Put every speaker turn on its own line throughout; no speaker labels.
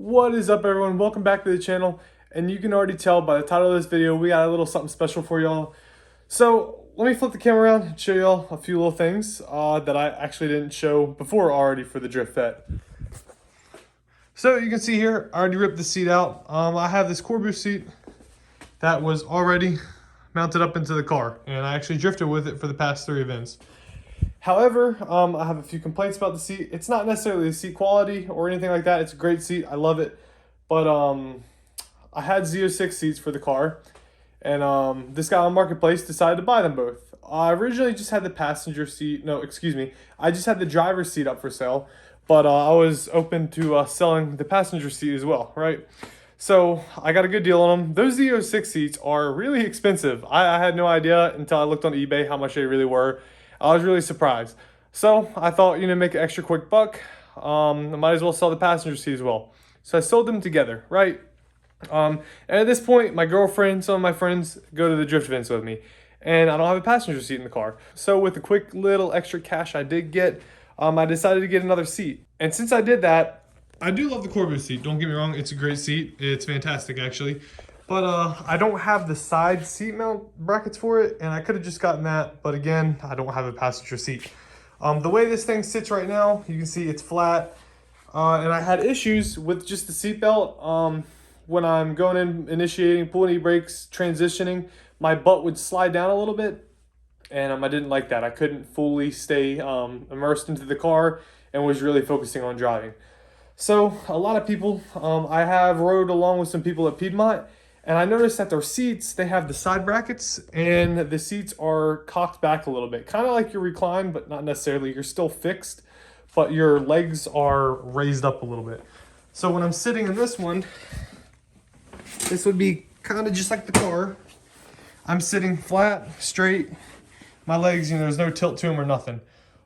What is up, everyone? Welcome back to the channel. And you can already tell by the title of this video, we got a little something special for y'all. So let me flip the camera around and show y'all a few little things that I actually didn't show before already for the Drift Vet. So you can see here, I already ripped the seat out. I have this Corbu seat that was already mounted up into the car, and I actually drifted with it for the past 3 events. However, I have a few complaints about the seat. It's not necessarily the seat quality or anything like that. It's a great seat. I love it. But I had Z06 seats for the car, and this guy on Marketplace decided to buy them both. I originally just had the passenger seat. No, excuse me. I just had the driver's seat up for sale, but I was open to selling the passenger seat as well, right? So I got a good deal on them. Those Z06 seats are really expensive. I had no idea until I looked on eBay how much they really were. I was really surprised. So I thought, make an extra quick buck. I might as well sell the passenger seat as well. So I sold them together, right? And at this point, my girlfriend, some of my friends go to the drift events with me, and I don't have a passenger seat in the car. So with the quick little extra cash I did get, I decided to get another seat. And since I did that, I do love the Corbu seat. Don't get me wrong, it's a great seat. It's fantastic, actually. But I don't have the side seat mount brackets for it, and I could have just gotten that. But again, I don't have a passenger seat. The way this thing sits right now, you can see it's flat. And I had issues with just the seat belt. When I'm going in, initiating, pulling e-brakes, transitioning, my butt would slide down a little bit. And I didn't like that. I couldn't fully stay immersed into the car and was really focusing on driving. So a lot of people, I have rode along with some people at Piedmont, and I noticed that their seats, they have the side brackets, and the seats are cocked back a little bit. Kind of like you're reclined, but not necessarily. You're still fixed, but your legs are raised up a little bit. So when I'm sitting in this one, this would be kind of just like the car. I'm sitting flat, straight. My legs, there's no tilt to them or nothing.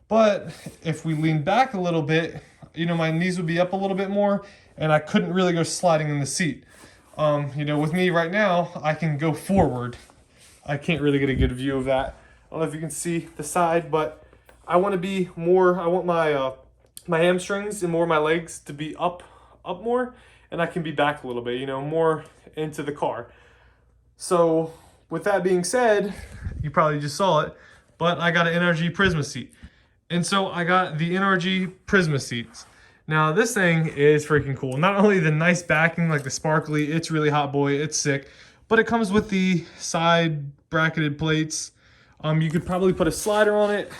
But if we lean back a little bit, my knees would be up a little bit more, and I couldn't really go sliding in the seat. With me right now, I can go forward. I can't really get a good view of that. I don't know if you can see the side, but I want to be more, I want my my hamstrings and more of my legs to be up more, and I can be back a little bit, more into the car. So with that being said, you probably just saw it, but I got an NRG Prisma seat. And so I got the NRG Prisma seats. Now this thing is freaking cool. Not only the nice backing, like the sparkly, it's really hot boy, it's sick, but it comes with the side bracketed plates. You could probably put a slider on it,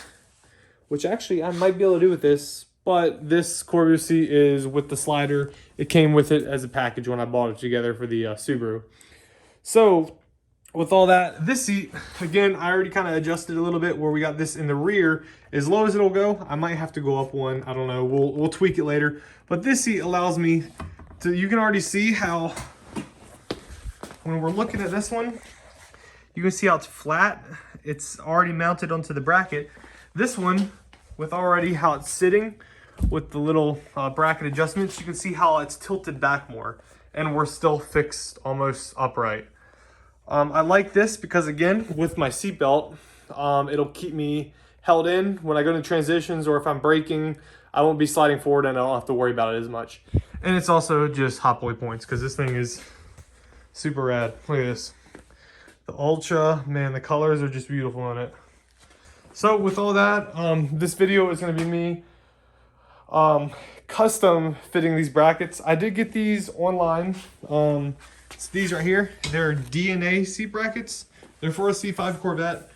which actually I might be able to do with this, but this Corbu seat is with the slider. It came with it as a package when I bought it together for the Subaru. So with all that, this seat, again, I already kind of adjusted a little bit where we got this in the rear. As low as it'll go, I might have to go up one. I don't know. We'll tweak it later. But this seat allows me to, you can already see how, when we're looking at this one, you can see how it's flat. It's already mounted onto the bracket. This one, with already how it's sitting with the little bracket adjustments, you can see how it's tilted back more. And we're still fixed almost upright. I like this because, again, with my seatbelt, it'll keep me held in when I go into transitions, or if I'm braking, I won't be sliding forward and I don't have to worry about it as much. And it's also just hot boy points because this thing is super rad. Look at this. The Ultra, man, the colors are just beautiful on it. So with all that, this video is going to be me custom fitting these brackets. I did get these online. It's these right here. They're DNA seat brackets. They're for a C5 Corvette.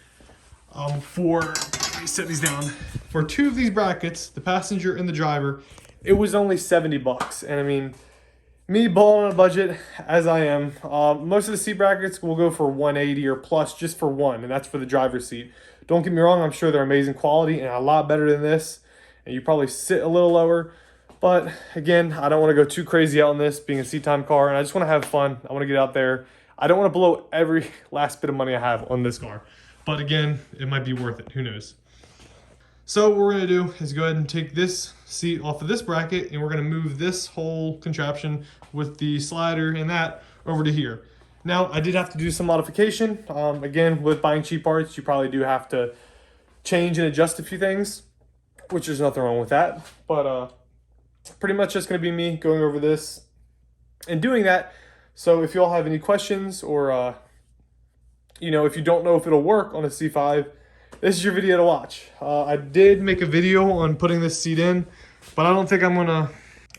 Let me set these down. For 2 of these brackets, the passenger and the driver, it was only 70 bucks. And I mean, me balling on a budget as I am, most of the seat brackets will go for 180 or plus just for one, and that's for the driver's seat. Don't get me wrong, I'm sure they're amazing quality and a lot better than this. And you probably sit a little lower. But again, I don't want to go too crazy out on this being a seat time car, and I just want to have fun. I want to get out there. I don't want to blow every last bit of money I have on this car. But again, it might be worth it. Who knows? So what we're going to do is go ahead and take this seat off of this bracket, and we're going to move this whole contraption with the slider and that over to here. Now, I did have to do some modification. Again, with buying cheap parts, you probably do have to change and adjust a few things, which there's nothing wrong with that. But pretty much just going to be me going over this in doing that. So if you all have any questions, or if you don't know if it'll work on a C5, this is your video to watch. I did make a video on putting this seat in, but I don't think I'm gonna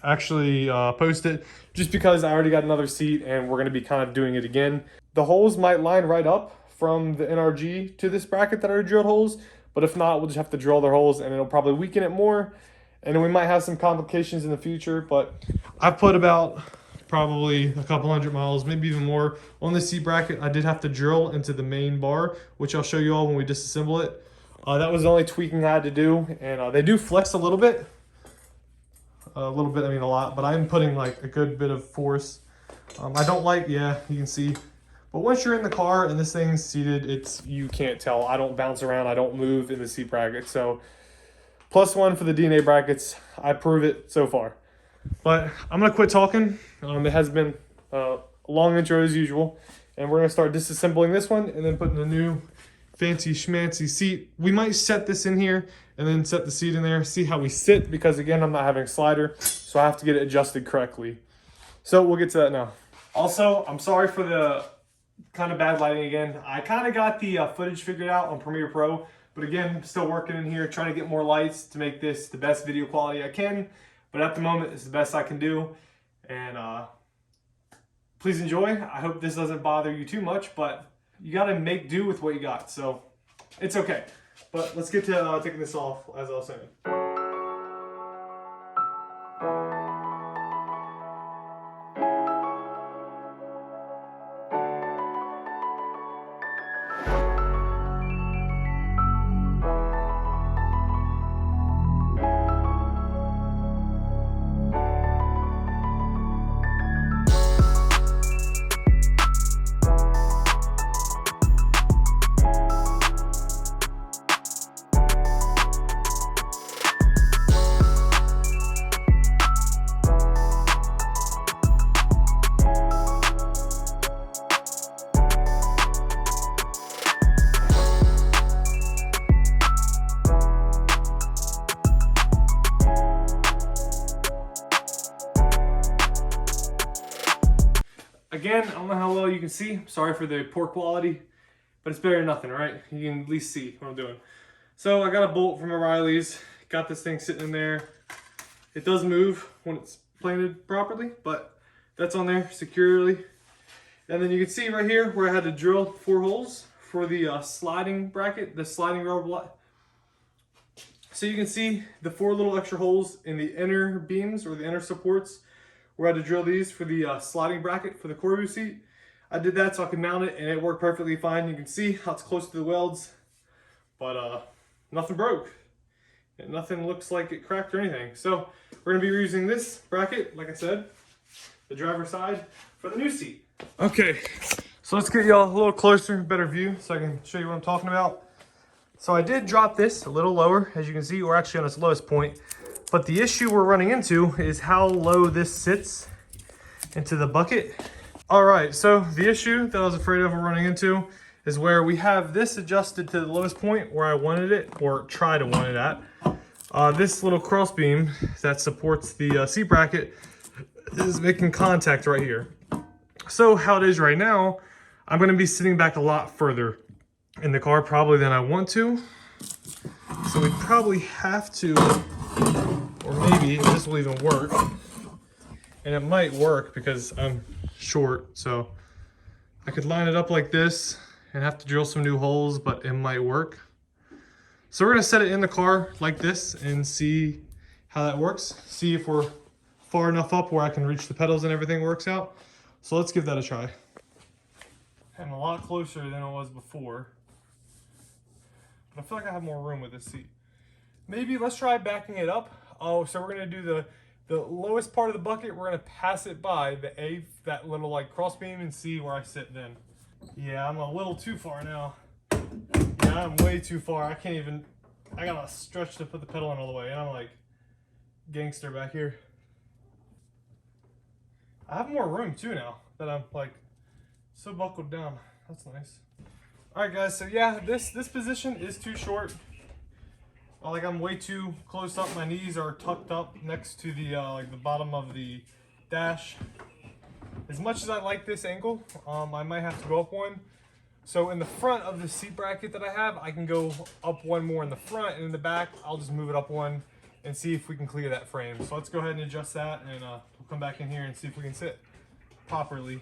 actually post it, just because I already got another seat and we're gonna be kind of doing it again. The holes might line right up from the NRG to this bracket that are drilled holes, but if not, we'll just have to drill their holes and it'll probably weaken it more, and then we might have some complications in the future. But I've put about probably a couple 100 miles, maybe even more, on the seat bracket. I did have to drill into the main bar, which I'll show you all when we disassemble it. That was the only tweaking I had to do, and they do flex a little bit. I mean a lot, but I'm putting like a good bit of force. I don't like, yeah, you can see. But once you're in the car and this thing's seated, you can't tell. I don't bounce around, I don't move in the seat bracket. So +1 for the DNA brackets. I prove it so far. But I'm gonna quit talking. It has been a long intro as usual, and we're gonna start disassembling this one and then putting a new fancy schmancy seat. We might set this in here and then set the seat in there, see how we sit, because again, I'm not having a slider, so I have to get it adjusted correctly. So we'll get to that now. Also, I'm sorry for the kind of bad lighting again. I kind of got the footage figured out on Premiere Pro, but again, I'm still working in here, trying to get more lights to make this the best video quality I can. But at the moment, it's the best I can do. And please enjoy. I hope this doesn't bother you too much, but you got to make do with what you got. So it's okay. But let's get to taking this off, as I was saying. Again, I don't know how well you can see. Sorry for the poor quality, but it's better than nothing, right? You can at least see what I'm doing. So I got a bolt from O'Reilly's. Got this thing sitting in there. It does move when it's planted properly, but that's on there securely. And then you can see right here where I had to drill 4 holes for the sliding bracket, the sliding rubber block. So you can see the 4 little extra holes in the inner beams or the inner supports, where I had to drill these for the sliding bracket for the Corbu seat. I did that so I could mount it, and it worked perfectly fine. You can see how it's close to the welds, but nothing broke. And nothing looks like it cracked or anything. So we're gonna be reusing this bracket, like I said, the driver's side, for the new seat. Okay, so let's get y'all a little closer, better view, so I can show you what I'm talking about. So I did drop this a little lower, as you can see. We're actually on its lowest point. But the issue we're running into is how low this sits into the bucket. All right, so the issue that I was afraid of running into is where we have this adjusted to the lowest point where I wanted it, or try to want it at. This little cross beam that supports the seat bracket is making contact right here. So how it is right now, I'm gonna be sitting back a lot further in the car probably than I want to. So we probably have to, or maybe this will even work, and it might work because I'm short, so I could line it up like this and have to drill some new holes, but it might work. So we're gonna set it in the car like this and see how that works. See if we're far enough up where I can reach the pedals and everything works out. So let's give that a try. I'm a lot closer than it was before, but I feel like I have more room with this seat. Maybe let's try backing it up. Oh, so we're gonna do the lowest part of the bucket. We're gonna pass it by that little like cross beam and see where I sit then. Yeah, I'm a little too far now. Yeah, I'm way too far. I can't even, I gotta stretch to put the pedal in all the way, and I'm like gangster back here. I have more room too now that I'm like so buckled down. That's nice. All right, guys. So yeah, this position is too short. Like I'm way too close up. My knees are tucked up next to the like the bottom of the dash. as much as I like this angle, I might have to go up one. So in the front of the seat bracket that I have, I can go up one more in the front, and in the back, I'll just move it up one and see if we can clear that frame. So let's go ahead and adjust that, and we'll come back in here and see if we can sit properly.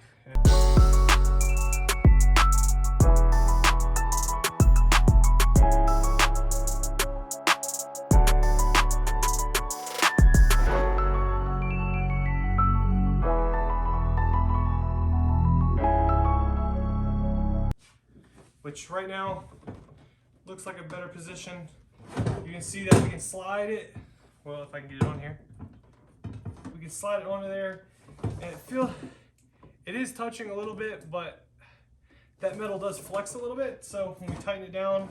Which right now looks like a better position. You can see that we can slide it. Well, if I can get it on here, we can slide it onto there, and it is touching a little bit, but that metal does flex a little bit. So when we tighten it down,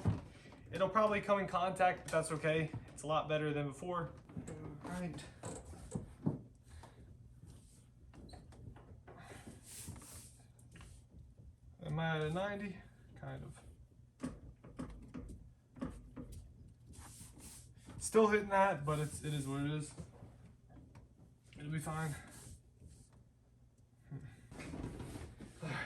it'll probably come in contact, but that's okay. It's a lot better than before. All right. Am I at a 90? Kind of. Still hitting that, but it is what it is. It'll be fine. Alright.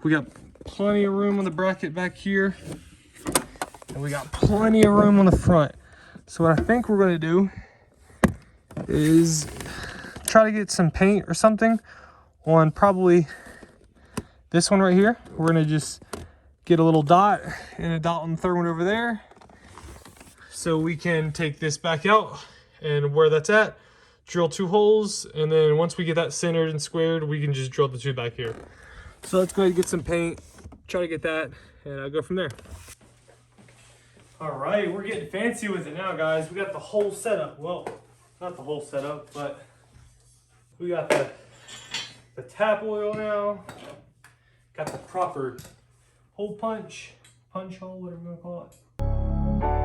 We got plenty of room on the bracket back here. And we got plenty of room on the front. So what I think we're going to do is try to get some paint or something on probably this one right here. We're gonna just get a little dot and a dot on the third one over there, so we can take this back out, and where that's at, drill 2 holes, and then once we get that centered and squared, we can just drill the 2 back here. So let's go ahead and get some paint, try to get that, and I'll go from there. All right, we're getting fancy with it now, guys. We got the whole setup. Well, not the whole setup, but we got the tap oil now. Got the proper hole punch hole, whatever you want to call it.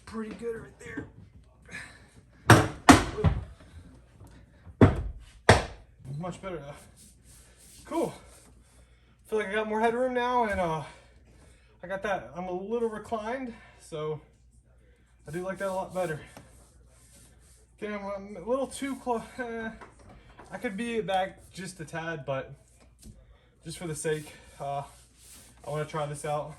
pretty good right there. Much better now. Cool. Feel like I got more headroom now, and I got that. I'm a little reclined, so I do like that a lot better. Okay, I'm a little too close. I could be back just a tad, but just for the sake, I want to try this out.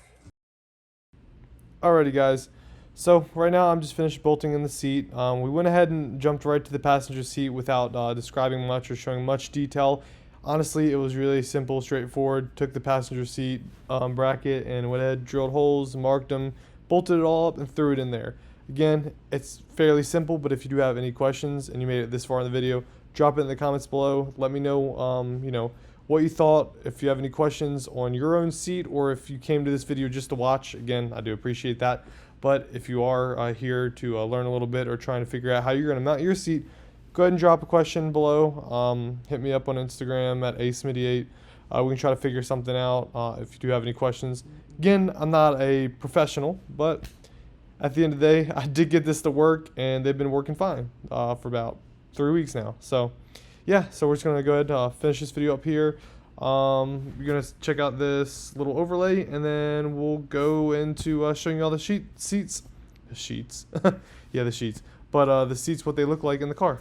Alrighty, guys. So right now I'm just finished bolting in the seat. We went ahead and jumped right to the passenger seat without describing much or showing much detail. Honestly, it was really simple, straightforward. Took the passenger seat bracket and went ahead, drilled holes, marked them, bolted it all up, and threw it in there. Again, it's fairly simple, but if you do have any questions and you made it this far in the video, drop it in the comments below. Let me know, what you thought. If you have any questions on your own seat, or if you came to this video just to watch, again, I do appreciate that. But if you are here to learn a little bit or trying to figure out how you're going to mount your seat, go ahead and drop a question below. Hit me up on Instagram at asmitty8. We can try to figure something out if you do have any questions. Again, I'm not a professional, but at the end of the day, I did get this to work, and they've been working fine for about 3 weeks now. So yeah, so we're just going to go ahead and finish this video up here. You're going to check out this little overlay, and then we'll go into showing you all the seats. The sheets. Yeah, the sheets. But the seats, what they look like in the car.